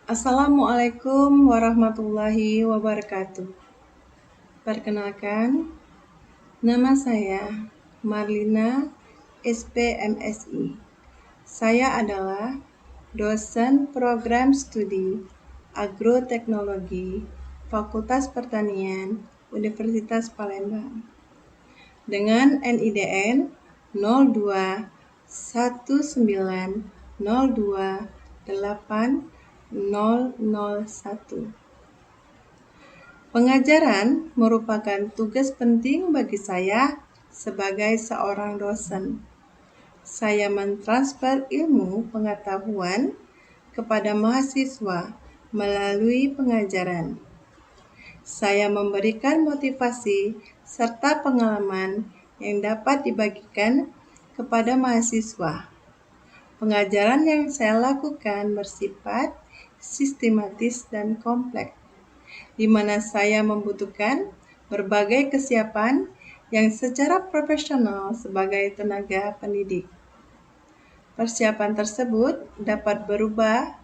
Assalamualaikum warahmatullahi wabarakatuh. Perkenalkan, nama saya Marlina SPMSI. Saya adalah dosen program studi Agroteknologi Fakultas Pertanian Universitas Palembang dengan NIDN 0219028001. Pengajaran merupakan tugas penting bagi saya sebagai seorang dosen. Saya mentransfer ilmu pengetahuan kepada mahasiswa melalui pengajaran. Saya memberikan motivasi serta pengalaman yang dapat dibagikan kepada mahasiswa. Pengajaran yang saya lakukan bersifat sistematis dan kompleks, di mana saya membutuhkan berbagai kesiapan yang secara profesional sebagai tenaga pendidik. Persiapan tersebut dapat berupa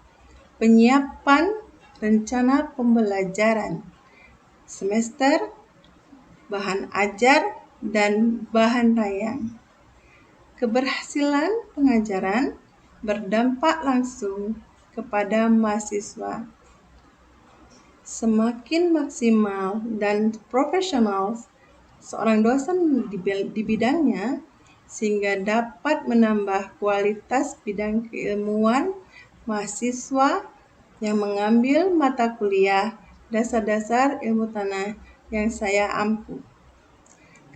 penyiapan rencana pembelajaran semester, bahan ajar, dan bahan tayang. Keberhasilan pengajaran berdampak langsung kepada mahasiswa. Semakin maksimal dan profesional seorang dosen di bidangnya, sehingga dapat menambah kualitas bidang keilmuan mahasiswa yang mengambil mata kuliah dasar-dasar ilmu tanah yang saya ampu.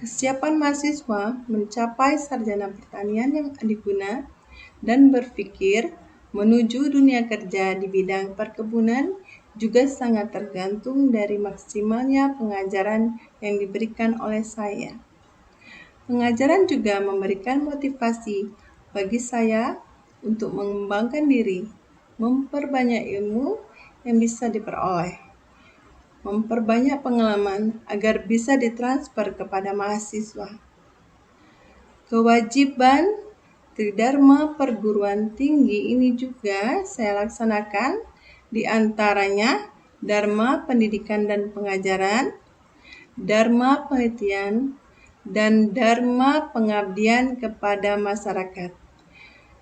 Kesiapan mahasiswa mencapai sarjana pertanian yang adiguna dan berpikir menuju dunia kerja di bidang perkebunan juga sangat tergantung dari maksimalnya pengajaran yang diberikan oleh saya. Pengajaran juga memberikan motivasi bagi saya untuk mengembangkan diri, memperbanyak ilmu yang bisa diperoleh, memperbanyak pengalaman agar bisa ditransfer kepada mahasiswa. Kewajiban Tridharma perguruan tinggi ini juga saya laksanakan, di antaranya Dharma pendidikan dan pengajaran, Dharma penelitian, dan Dharma pengabdian kepada masyarakat.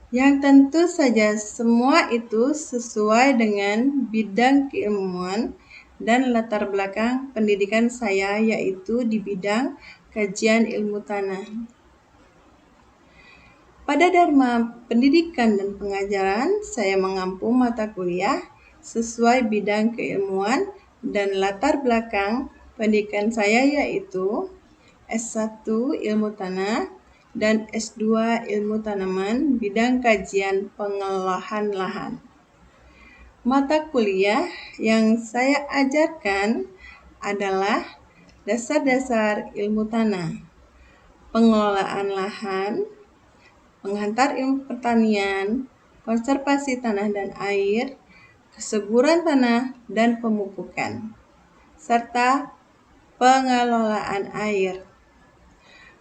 Yang tentu saja semua itu sesuai dengan bidang keilmuan dan latar belakang pendidikan saya, yaitu di bidang kajian ilmu tanah. Pada Dharma pendidikan dan pengajaran, saya mengampu mata kuliah sesuai bidang keilmuan dan latar belakang pendidikan saya, yaitu S1 Ilmu Tanah dan S2 Ilmu Tanaman bidang kajian pengolahan lahan. Mata kuliah yang saya ajarkan adalah dasar-dasar ilmu tanah, pengelolaan lahan, penghantar ilmu pertanian, konservasi tanah dan air, kesuburan tanah dan pemupukan, serta pengelolaan air.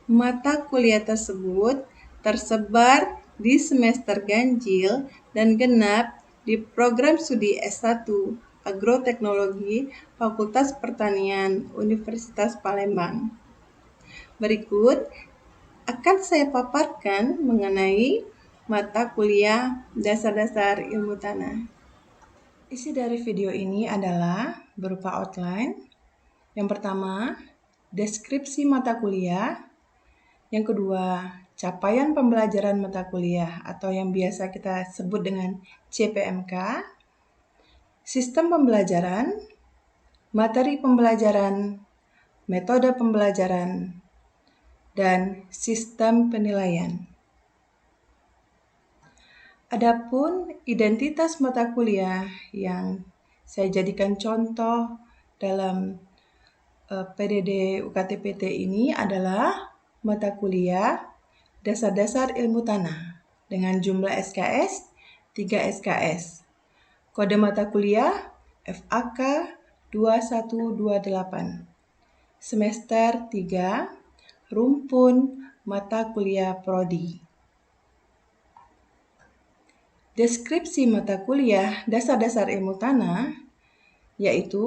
Mata kuliah tersebut tersebar di semester ganjil dan genap di program studi S1 Agroteknologi Fakultas Pertanian Universitas Palembang. Berikut akan saya paparkan mengenai mata kuliah dasar-dasar ilmu tanah. Isi dari video ini adalah berupa outline. Yang pertama, deskripsi mata kuliah. Yang kedua, capaian pembelajaran mata kuliah atau yang biasa kita sebut dengan CPMK. Sistem pembelajaran, materi pembelajaran, metode pembelajaran, dan sistem penilaian. Adapun identitas mata kuliah yang saya jadikan contoh dalam PDD UKT-PT ini adalah mata kuliah dasar-dasar ilmu tanah dengan jumlah SKS 3 SKS. Kode mata kuliah FAK 2128. Semester 3, rumpun mata kuliah prodi. Deskripsi mata kuliah Dasar-Dasar Ilmu Tanah yaitu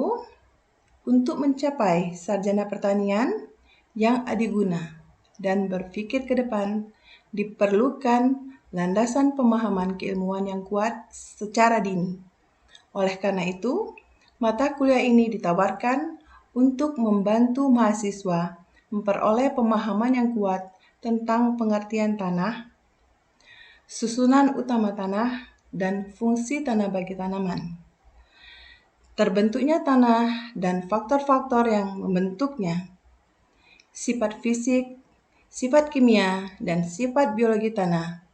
untuk mencapai sarjana pertanian yang adiguna dan berpikir ke depan diperlukan landasan pemahaman keilmuan yang kuat secara dini. Oleh karena itu, mata kuliah ini ditawarkan untuk membantu mahasiswa memperoleh pemahaman yang kuat tentang pengertian tanah, susunan utama tanah, dan fungsi tanah bagi tanaman. Terbentuknya tanah dan faktor-faktor yang membentuknya, sifat fisik, sifat kimia, dan sifat biologi tanah,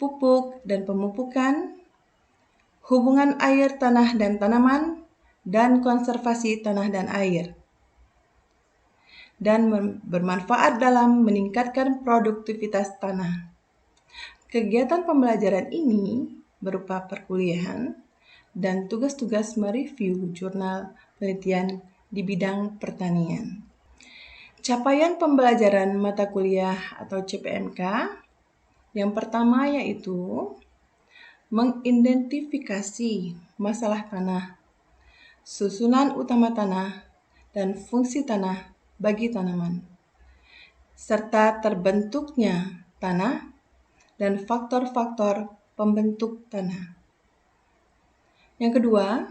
pupuk dan pemupukan, hubungan air tanah dan tanaman, dan konservasi tanah dan air, dan bermanfaat dalam meningkatkan produktivitas tanah. Kegiatan pembelajaran ini berupa perkuliahan dan tugas-tugas mereview jurnal penelitian di bidang pertanian. Capaian pembelajaran mata kuliah atau CPMK yang pertama yaitu mengidentifikasi masalah tanah, susunan utama tanah, dan fungsi tanah bagi tanaman, serta terbentuknya tanah dan faktor-faktor pembentuk tanah. Yang kedua,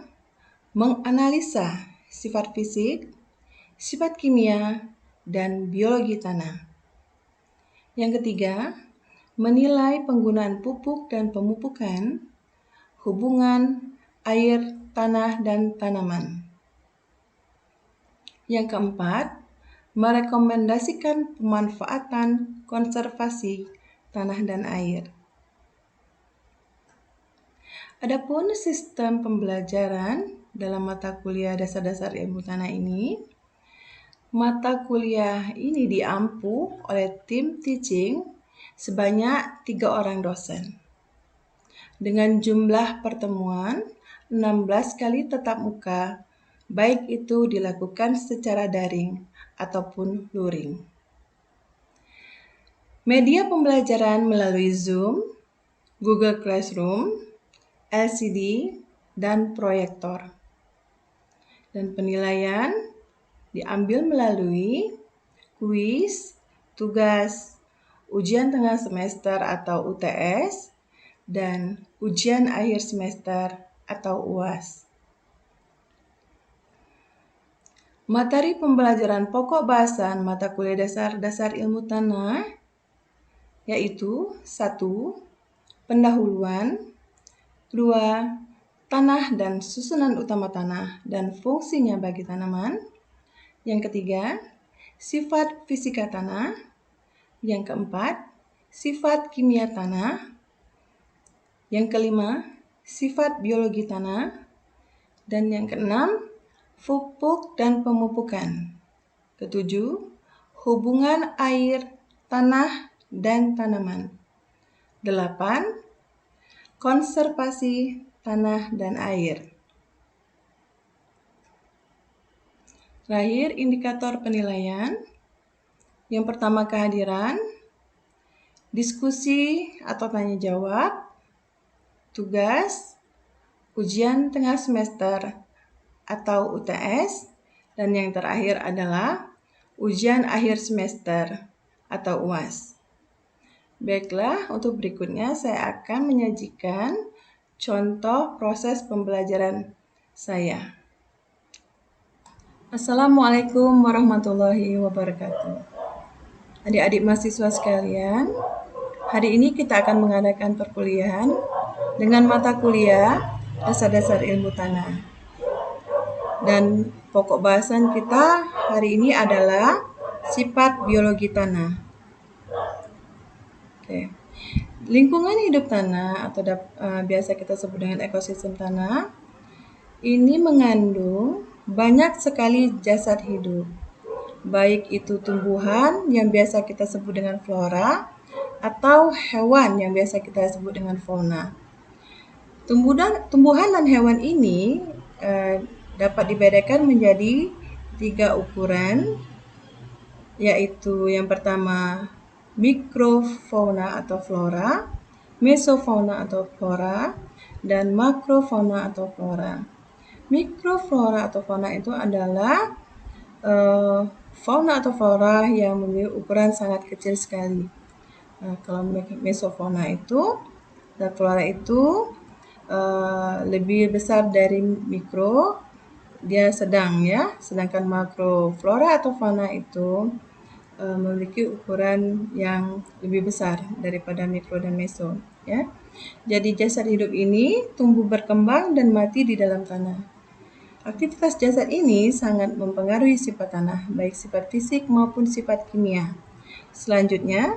menganalisa sifat fisik, sifat kimia, dan biologi tanah. Yang ketiga, menilai penggunaan pupuk dan pemupukan, hubungan air, tanah, dan tanaman. Yang keempat, merekomendasikan pemanfaatan konservasi tanah dan air. Adapun sistem pembelajaran dalam mata kuliah Dasar-Dasar Ilmu Tanah ini, mata kuliah ini diampu oleh tim teaching sebanyak 3 orang dosen. Dengan jumlah pertemuan 16 kali tatap muka, baik itu dilakukan secara daring ataupun luring. Media pembelajaran melalui Zoom, Google Classroom, LCD, dan proyektor. Dan penilaian diambil melalui kuis, tugas, ujian tengah semester atau UTS, dan ujian akhir semester atau UAS. Materi pembelajaran pokok bahasan mata kuliah Dasar-Dasar Ilmu Tanah yaitu 1. Pendahuluan, 2. Tanah dan susunan utama tanah dan fungsinya bagi tanaman. Yang ketiga, sifat fisika tanah. Yang keempat, sifat kimia tanah. Yang kelima, sifat biologi tanah. Dan yang keenam, pupuk dan pemupukan. Ketujuh, hubungan air, tanah, dan tanaman. 8. Konservasi tanah dan air. Terakhir, indikator penilaian. Yang pertama, kehadiran, diskusi atau tanya jawab, tugas, ujian tengah semester atau UTS, dan yang terakhir adalah ujian akhir semester atau UAS. Baiklah, untuk berikutnya saya akan menyajikan contoh proses pembelajaran saya. Assalamualaikum warahmatullahi wabarakatuh. Adik-adik mahasiswa sekalian, hari ini kita akan mengadakan perkuliahan dengan mata kuliah Dasar-Dasar Ilmu Tanah. Dan pokok bahasan kita hari ini adalah sifat biologi tanah. Oke. Lingkungan hidup tanah atau biasa kita sebut dengan ekosistem tanah ini mengandung banyak sekali jasad hidup, baik itu tumbuhan yang biasa kita sebut dengan flora atau hewan yang biasa kita sebut dengan fauna. Tumbuhan dan hewan ini dapat dibedakan menjadi 3 ukuran, yaitu yang pertama mikrofauna atau flora, mesofauna atau flora, dan makrofauna atau flora. Mikroflora atau fauna itu adalah fauna atau flora yang memiliki ukuran sangat kecil sekali. Kalau mesofauna itu dan flora itu lebih besar dari mikro, dia sedang ya. Sedangkan makroflora atau fauna itu memiliki ukuran yang lebih besar daripada mikro dan meso ya. Jadi jasad hidup ini tumbuh berkembang dan mati di dalam tanah. Aktivitas jasad ini sangat mempengaruhi sifat tanah, baik sifat fisik maupun sifat kimia. Selanjutnya,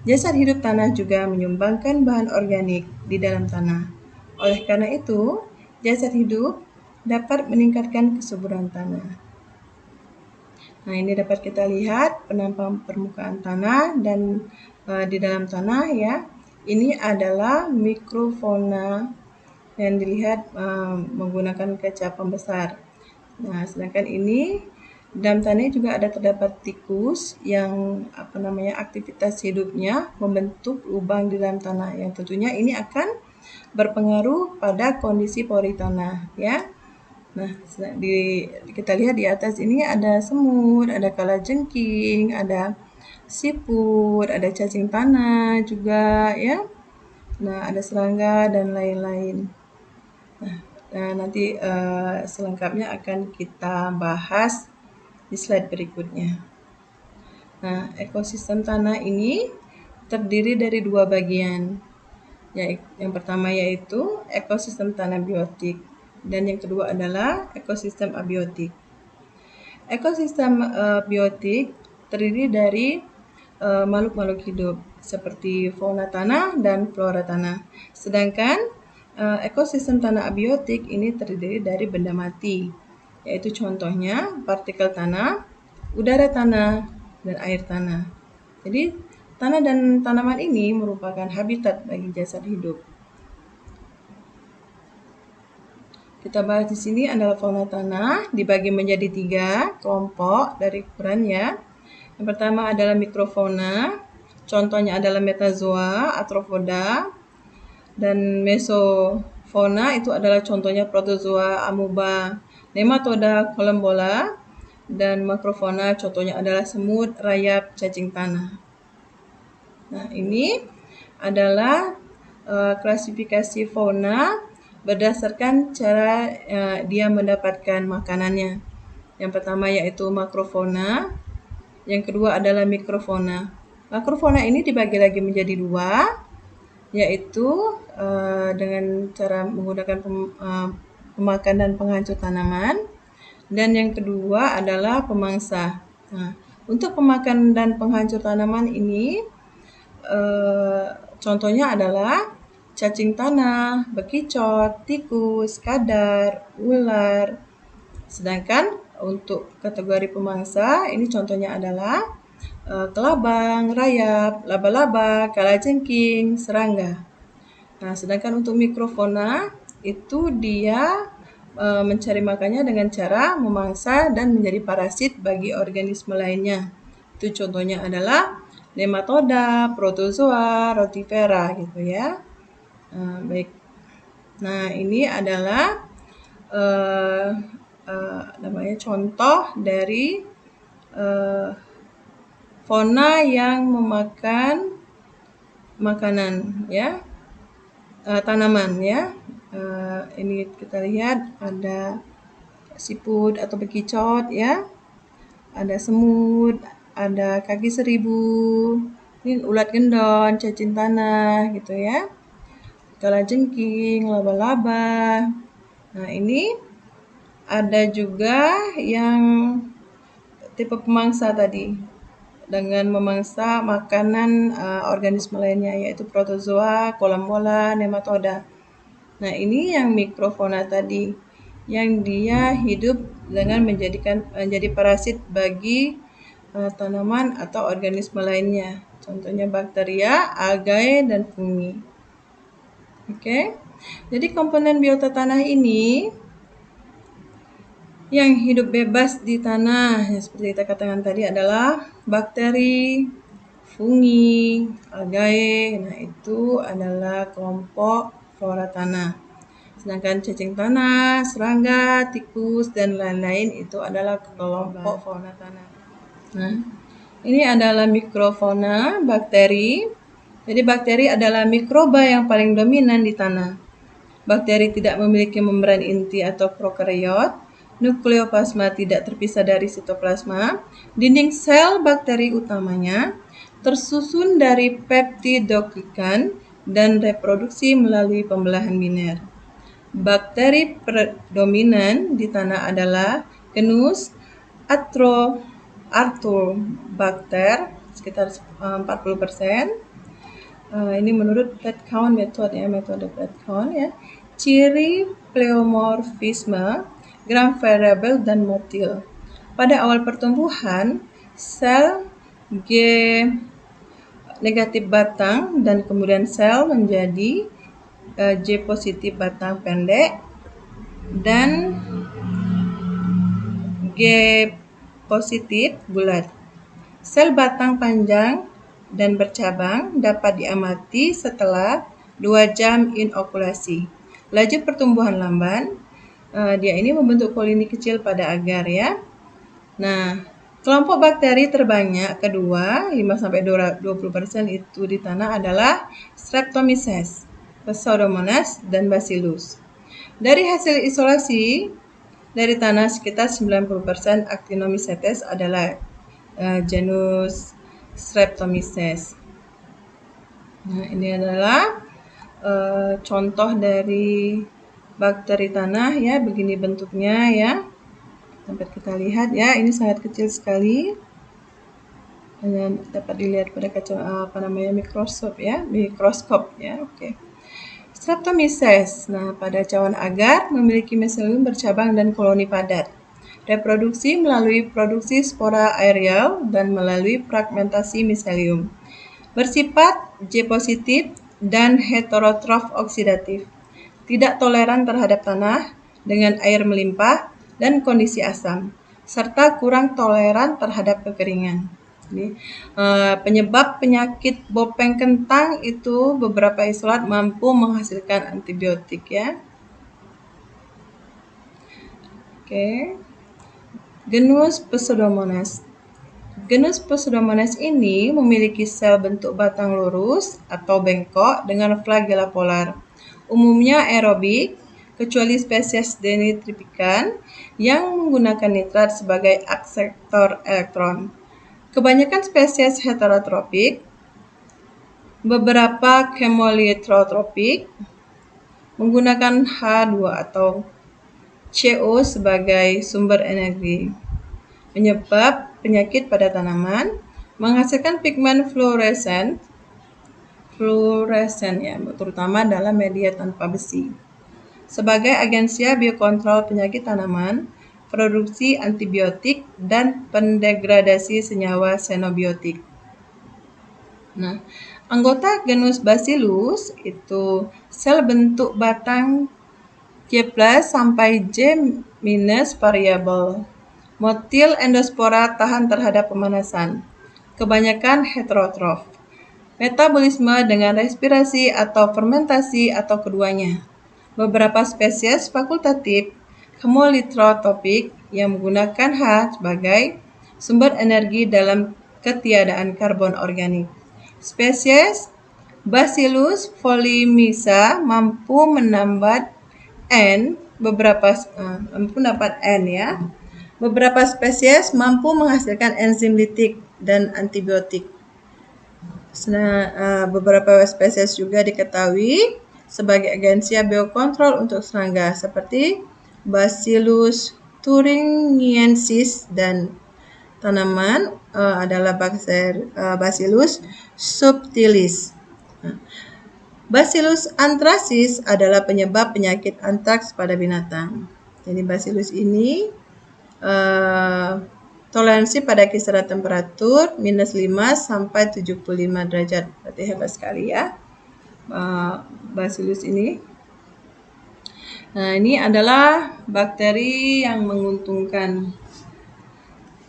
jasad hidup tanah juga menyumbangkan bahan organik di dalam tanah. Oleh karena itu, jasad hidup dapat meningkatkan kesuburan tanah. Nah, ini dapat kita lihat penampakan permukaan tanah dan di dalam tanah ya. Ini adalah mikrofauna yang dilihat menggunakan kaca pembesar. Nah, sedangkan ini dalam tanah juga ada terdapat tikus yang aktivitas hidupnya membentuk lubang di dalam tanah yang tentunya ini akan berpengaruh pada kondisi pori tanah ya. Nah, kita lihat di atas ini ada semut, ada kalajengking, ada siput, ada cacing tanah juga ya. Nah, ada serangga dan lain-lain. Nah, nanti selengkapnya akan kita bahas di slide berikutnya. Nah, ekosistem tanah ini terdiri dari dua bagian. Yang pertama yaitu ekosistem tanah biotik dan yang kedua adalah ekosistem abiotik. Ekosistem biotik terdiri dari makhluk-makhluk hidup seperti fauna tanah dan flora tanah. Sedangkan ekosistem tanah abiotik ini terdiri dari benda mati, yaitu contohnya partikel tanah, udara tanah, dan air tanah. Jadi tanah dan tanaman ini merupakan habitat bagi jasad hidup. Kita bahas di sini adalah fauna tanah dibagi menjadi 3 kelompok dari ukurannya. Yang pertama adalah mikrofauna, contohnya adalah metazoa, arthropoda, dan mesofauna itu adalah contohnya protozoa, amoeba, nematoda, kolombola, dan makrofauna contohnya adalah semut, rayap, cacing tanah. Nah, ini adalah klasifikasi fauna berdasarkan cara dia mendapatkan makanannya. Yang pertama yaitu makrofauna, yang kedua adalah mikrofauna. Makrofauna ini dibagi lagi menjadi 2, yaitu dengan cara menggunakan pemakan dan penghancur tanaman, dan yang kedua adalah pemangsa. Nah, untuk pemakan dan penghancur tanaman ini contohnya adalah cacing tanah, bekicot, tikus, kadar, ular. Sedangkan untuk kategori pemangsa ini contohnya adalah kelabang, rayap, laba-laba, kalajengking, serangga. Nah, sedangkan untuk mikrofauna itu dia mencari makannya dengan cara memangsa dan menjadi parasit bagi organisme lainnya. Itu contohnya adalah nematoda, protozoa, rotifera gitu ya. Baik. Nah, ini adalah contoh dari fauna yang memakan makanan ya, tanaman ya. Ini kita lihat ada siput atau bekicot ya, ada semut, ada kaki seribu, ini ulat gendon, cacing tanah gitu ya, kalajengking, laba-laba. Nah, ini ada juga yang tipe pemangsa tadi dengan memangsa makanan organisme lainnya yaitu protozoa, kolombola, nematoda. Nah, ini yang mikrofauna tadi yang dia hidup dengan menjadi parasit bagi tanaman atau organisme lainnya. Contohnya bakteria, algae, dan fungi. Oke. Jadi komponen biota tanah ini yang hidup bebas di tanah, seperti kita katakan tadi adalah bakteri, fungi, algae. Nah, itu adalah kelompok flora tanah. Sedangkan cacing tanah, serangga, tikus, dan lain-lain itu adalah kelompok fauna tanah. Nah, ini adalah mikrofauna bakteri. Jadi bakteri adalah mikroba yang paling dominan di tanah. Bakteri tidak memiliki membran inti atau prokariot. Nukleoplasma tidak terpisah dari sitoplasma. Dinding sel bakteri utamanya tersusun dari peptidoglikan dan reproduksi melalui pembelahan biner. Bakteri predominan di tanah adalah genus Arthrobacter sekitar 40%. Ini menurut plate count metode plate count ya. Ciri pleomorfisme, gram variable dan motil. Pada awal pertumbuhan, sel G negatif batang dan kemudian sel menjadi J positif batang pendek dan G positif bulat. Sel batang panjang dan bercabang dapat diamati setelah 2 jam inokulasi. Laju pertumbuhan lamban, dia ini membentuk koloni kecil pada agar ya. Nah, kelompok bakteri terbanyak kedua 5-20% itu di tanah adalah Streptomyces, Pseudomonas, dan Bacillus. Dari hasil isolasi dari tanah sekitar 90% Actinomycetes adalah genus Streptomyces. Nah, ini adalah contoh dari bakteri tanah ya, begini bentuknya ya. Dapat kita lihat ya, ini sangat kecil sekali. Hanya dapat dilihat pada mikroskop ya. Oke. Streptomyces. Nah, pada cawan agar memiliki miselium bercabang dan koloni padat. Reproduksi melalui produksi spora aerial dan melalui fragmentasi miselium. Bersifat J positif dan heterotrof oksidatif. Tidak toleran terhadap tanah dengan air melimpah dan kondisi asam, serta kurang toleran terhadap kekeringan. Jadi, penyebab penyakit bopeng kentang itu beberapa isolat mampu menghasilkan antibiotik ya. Oke. Genus Pseudomonas. Genus Pseudomonas ini memiliki sel bentuk batang lurus atau bengkok dengan flagella polar. Umumnya aerobik, kecuali spesies denitrifikan yang menggunakan nitrat sebagai akseptor elektron. Kebanyakan spesies heterotropik, beberapa chemolithotropik, menggunakan H2 atau CO sebagai sumber energi. Penyebab penyakit pada tanaman, menghasilkan pigmen fluoresen ya, terutama dalam media tanpa besi. Sebagai agensia biokontrol penyakit tanaman, produksi antibiotik dan pendegradasi senyawa xenobiotik. Nah, anggota genus Bacillus itu sel bentuk batang J+ sampai J- variabel. Motil endospora tahan terhadap pemanasan. Kebanyakan heterotrof. Metabolisme dengan respirasi atau fermentasi atau keduanya. Beberapa spesies fakultatif chemolithotropik yang menggunakan H sebagai sumber energi dalam ketiadaan karbon organik. Spesies Bacillus polymyxa mampu menambah N ya. Beberapa spesies mampu menghasilkan enzim litik dan antibiotik. Beberapa spesies juga diketahui sebagai agensia biokontrol untuk serangga seperti Bacillus thuringiensis dan tanaman adalah Bacillus subtilis. Bacillus anthracis adalah penyebab penyakit antraks pada binatang. Jadi Bacillus ini toleransi pada kisaran temperatur -5 sampai 75 derajat. Berarti hebat sekali ya Bacillus ini. Nah, ini adalah bakteri yang menguntungkan,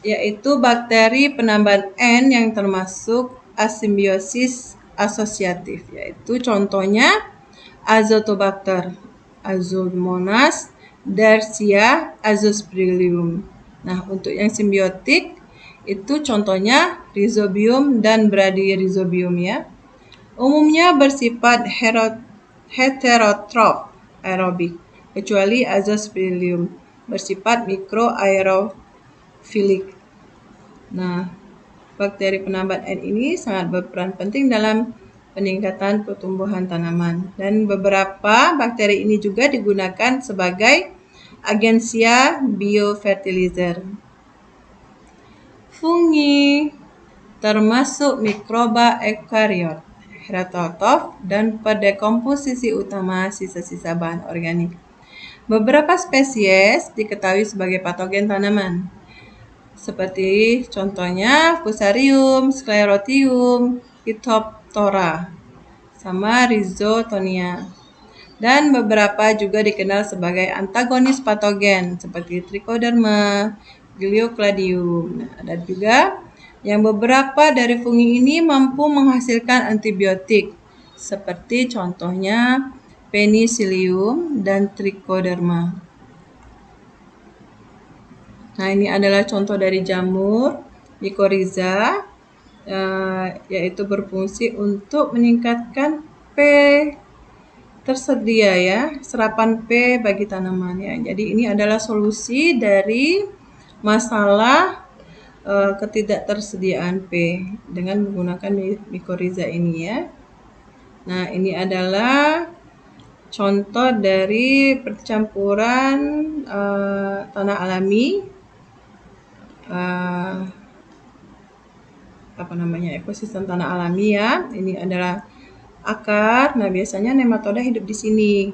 yaitu bakteri penambahan N yang termasuk asimbiosis asosiatif, yaitu contohnya Azotobacter, Azomonas, Dersia, Azospirillum. Nah, untuk yang simbiotik itu contohnya Rhizobium dan Bradyrhizobium ya. Umumnya bersifat heterotrof aerobik, kecuali Azospirillum bersifat mikroaerofilik. Nah, bakteri penambat N ini sangat berperan penting dalam peningkatan pertumbuhan tanaman. Dan beberapa bakteri ini juga digunakan sebagai agensia biofertilizer. Fungi termasuk mikroba eukariot, heterotrof, dan pendekomposisi utama sisa-sisa bahan organik. Beberapa spesies diketahui sebagai patogen tanaman, seperti contohnya Fusarium, Sclerotium, Phytophthora, sama Rhizotonia. Dan beberapa juga dikenal sebagai antagonis patogen seperti Trichoderma, Gliocladium. Nah, ada juga yang beberapa dari fungi ini mampu menghasilkan antibiotik seperti contohnya Penicillium dan Trichoderma. Nah, ini adalah contoh dari jamur mycorrhiza, yaitu berfungsi untuk meningkatkan P tersedia ya, serapan P bagi tanaman ya. Jadi ini adalah solusi dari masalah ketidaktersediaan P dengan menggunakan mycorrhiza ini ya. Nah, ini adalah contoh dari percampuran tanah alami, ekosistem tanah alami ya. Ini adalah akar. Nah, biasanya nematoda hidup di sini.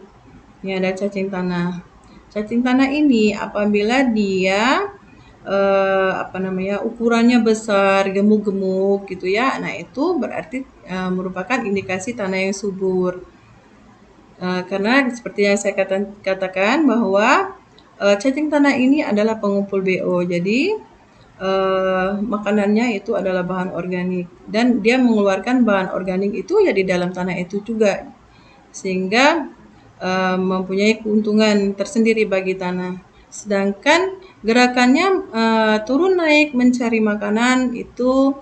Ini ada cacing tanah. Cacing tanah ini apabila dia ukurannya besar, gemuk-gemuk gitu ya. Nah, itu berarti merupakan indikasi tanah yang subur. Karena seperti yang saya katakan bahwa cacing tanah ini adalah pengumpul BO. Jadi makanannya itu adalah bahan organik dan dia mengeluarkan bahan organik itu ya di dalam tanah itu juga, sehingga mempunyai keuntungan tersendiri bagi tanah. Sedangkan gerakannya turun naik mencari makanan itu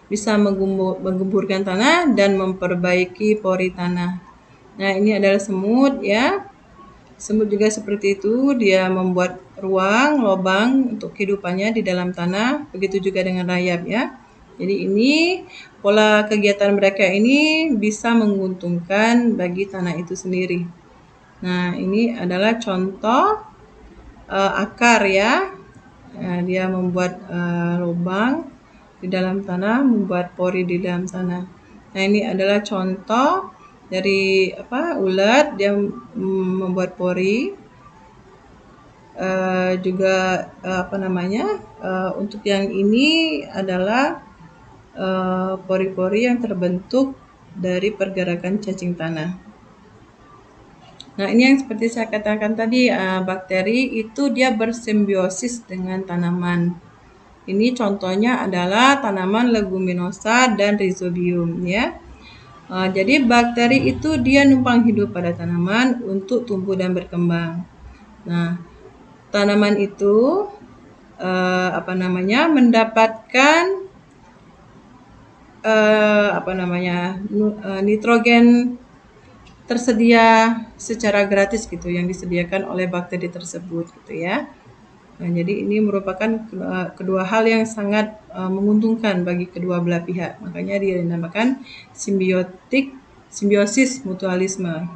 bisa menggemburkan tanah dan memperbaiki pori tanah. Nah, ini adalah semut ya. Semut juga seperti itu, dia membuat ruang, lubang untuk kehidupannya di dalam tanah. Begitu juga dengan rayap ya. Jadi ini pola kegiatan mereka ini bisa menguntungkan bagi tanah itu sendiri. Nah, ini adalah contoh akar ya. Dia membuat lubang di dalam tanah, membuat pori di dalam tanah. Nah, ini adalah contoh dari ulat, dia membuat pori. Juga untuk yang ini adalah pori-pori yang terbentuk dari pergerakan cacing tanah. Nah, ini yang seperti saya katakan tadi, bakteri itu dia bersimbiosis dengan tanaman. Ini contohnya adalah tanaman leguminosa dan rhizobium ya. Jadi bakteri itu dia numpang hidup pada tanaman untuk tumbuh dan berkembang. Nah, tanaman itu mendapatkan nitrogen tersedia secara gratis gitu yang disediakan oleh bakteri tersebut gitu ya. Nah, jadi ini merupakan kedua hal yang sangat menguntungkan bagi kedua belah pihak. Makanya dia dinamakan simbiosis mutualisme.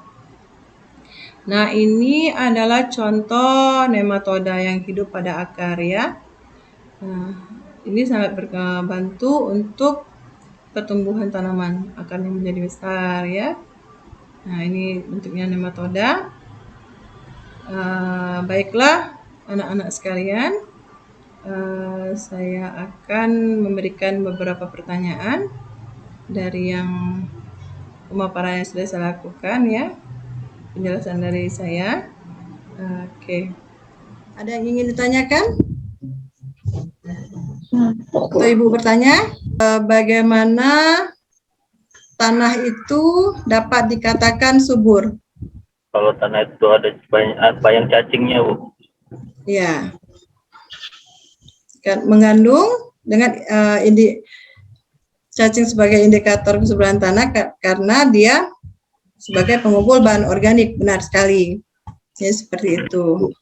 Nah, ini adalah contoh nematoda yang hidup pada akar ya. Nah, ini sangat berbantu untuk pertumbuhan tanaman, akarnya menjadi besar ya. Nah, ini bentuknya nematoda. Baiklah anak-anak sekalian, saya akan memberikan beberapa pertanyaan dari yang pemaparan yang sudah saya lakukan ya, penjelasan dari saya. Oke. Ada yang ingin ditanyakan? Atau Ibu bertanya, bagaimana tanah itu dapat dikatakan subur? Kalau tanah itu ada banyak cacingnya, Bu. Ya, mengandung dengan cacing sebagai indikator kesuburan tanah karena dia sebagai pengumpul bahan organik. Benar sekali. Ya, seperti itu.